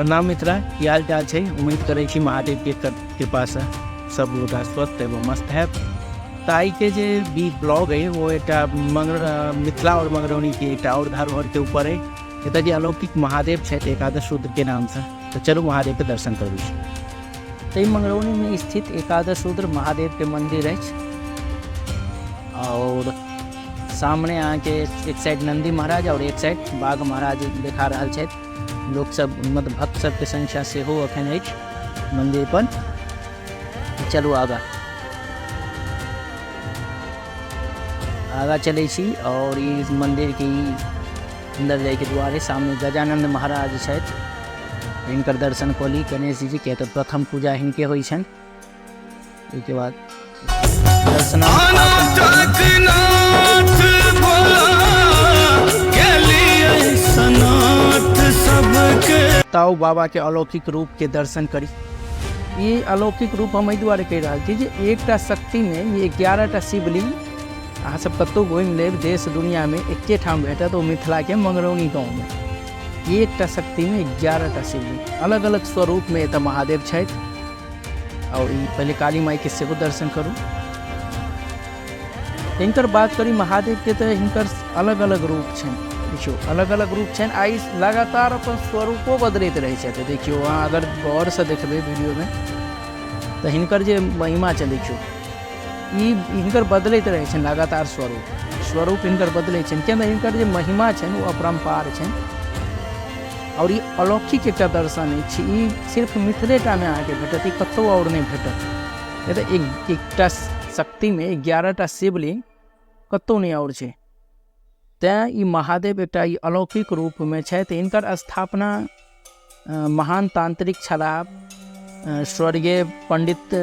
प्रणाम मित्रा, की हाल चाल है। उम्मीद करे छी महादेव के कृपा से सब लोग स्वस्थ एवं मस्त है। ताई के जे बी ब्लॉग है वो एक मिथिला और मंगरौनी के एक और धरोहर के ऊपर है। एत जे अलौकिक महादेव है एकादश रुद्र के नाम से, तो चलो महादेव के दर्शन करू। तो मंगरौनी में स्थित एकादश रुद्र महादेव के मंदिर है और सामने आके एक साइड नंदी महाराज और एक साइड बाघ महाराज देखा रहा है। लोग सब मतलब भक्त सब के संख्या से हो अखन है मंदिर पर। चलू आगा चले छी और इस मंदिर के अंदर जाए के द्वारे सामने गजानंद महाराज है। इनकर दर्शन कली गणेश जी के तो प्रथम पूजा हिनके हुई छन। इसके बाद दर्शन ताऊ बाबा के अलौकिक रूप के दर्शन करी। ये अलौकिक रूप हम द्वारे कह रहा थी जे एकटा शक्ति में ये 11टा शिवलिंग अहाँ सब कतौ घूम लेब देश दुनिया में एके ठाम भेटत। तो मिथिला के मंगरौनी गाँव में एकटा शक्ति में 11टा शिवलिंग अलग अलग स्वरूप में एतऽ महादेव छथि। और पहले काली माई के सेहो दर्शन करूँ। हिनकर बात करी महादेव के तो हिनकर अलग अलग रूप छन। देखियो अलग अलग रूप छन। आई लगातार अपन स्वरूपो बदलैत रहे छथि। देखियो अहाँ अगर गौर से देखबे वीडियो में तो हिनकर जे महिमा छै देखियो हिनकर बदलैत रहे छन। लगातार स्वरूप हिनकर बदलै छन किया हिनकर जे महिमा छन वो अपरम्पार छन। और ये अलौकिक एक दर्शन है। सिर्फ मिथिलेटा में आके भेटत, कतौ और नहीं भेटत। ये तो एकटा शक्ति में 11टा शिवलिंग कतौ नहीं और छै। तैं ई महादेव एक अलौकिक रूप में है। इनकर स्थापना महान तांत्रिक छलाह स्वर्गीय पंडित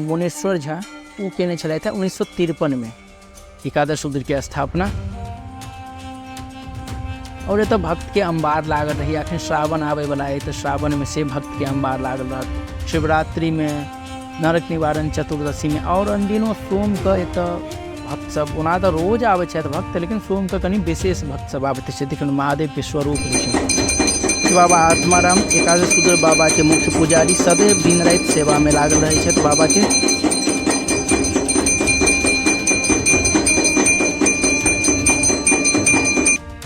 मुनेश्वर झा वो केने छलथि 1953 में एकादश रुद्र के स्थापना। और ये तो भक्त के अंबार लागल रही। अखन श्रावण आवे वाला है तो श्रावण में से भक्त के अंबार लागल रहा। शिवरात्रि में, नरक निवारण चतुर्दशी में और अन दिनों सोम का एत भक्त सब ओना तो रोज आवे छथि भक्त, लेकिन सोम का कनी विशेष भक्त सब आबैत छथि। देखियौ महादेव के स्वरूप बाबा आत्माराम एकादश रुद्र बाबा के मुख्य पुजारी सदैव दिन राति सेवा में लागल रहे छथि बाबा के।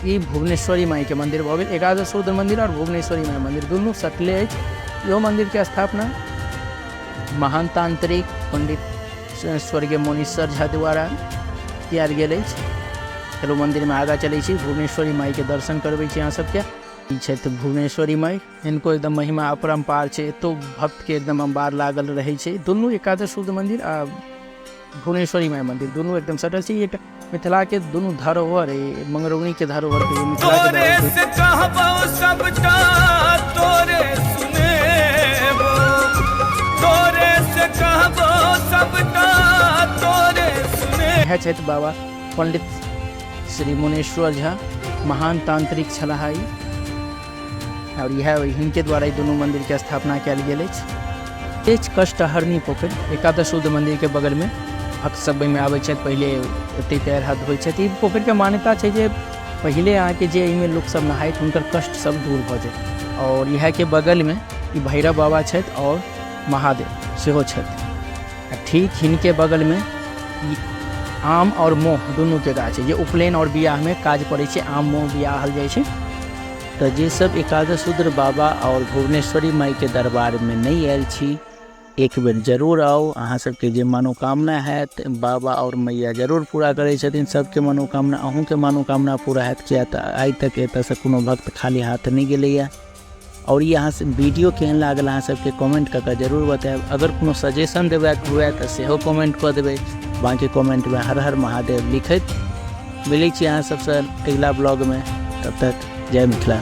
ये भुवनेश्वरी माई के मंदिर भऽ गेल। एकादश रुद्र मंदिर और भुवनेश्वरी माई मंदिर दुनू सटले अछि। इहो मंदिर के स्थापना महान तांत्रिक पंडित स्वर्गीय मुनेश्वर झा द्वारा किया गेल अछि। चलो मंदिर में आगा चले छी, भुवनेश्वरी माई के दर्शन करबै छी। अहाँ सबके ई छथि भुवनेश्वरी माई। इनको एकदम महिमा अपरम्पार छै। तो भक्त के एकदम अंबार लागल रहे छै। दुनू एकादश रुद्र मंदिर आ भुवनेश्वरी माई मंदिर दुनू एकदम सटल छै। एक मिथिला के दोनों धरोहर है। मंगरौनी के धरोहर है, मिथिला के धरोहर बाबा पंडित श्री मुनेश्वर झा महान तांत्रिक छलाह। और यह हिनके द्वारा दोनों मंदिर के स्थापना कयल गेल अछि। कष्टहरणी पोखरि एकादश रुद्र मंदिर के बगल में भक्त सब में आबै छथि। पहले एते पैर हाथ धोइ छथि। पोखरि के मान्यता छै जे पहले आके जे एहिमे लोक सब नहाइत हुनकर कष्ट सब दूर भऽ जाय। और यह के बगल में ई भैरव बाबा छथि और महादेव सेहो छथि। ठीक हिनके बगल में आम और मोह दुनू के गाछ है। जे उपनयन और बियाह में काज पड़े छै, आम मोह बियाहल जाइ छै। तो जे सब एकादश रुद्र बाबा और भुवनेश्वरी माई के दरबार में नहीं आयल छी, एक बेर जरूर आओ। अहाँ सबके जे मनोकामना है बाबा और मैया जरूर पूरा करे छथिन। सबके मनोकामना, अहूँ के मनोकामना पूरा हैत। किया तो आइ तक एतऽ से कोनो भक्त खाली हाथ नहीं गेलैया। और ये अहाँ से वीडियो केहन लागल अहाँ सबके कमेंट करके जरूर बताएब। अगर कोनो सजेशन देबे हुए तो सेहो कमेंट कऽ देबै। बाकी कमेंट में हर हर महादेव लिखैत मिलै छी अहाँ सबसे अगला ब्लॉग में। तब तक जय मिथिला।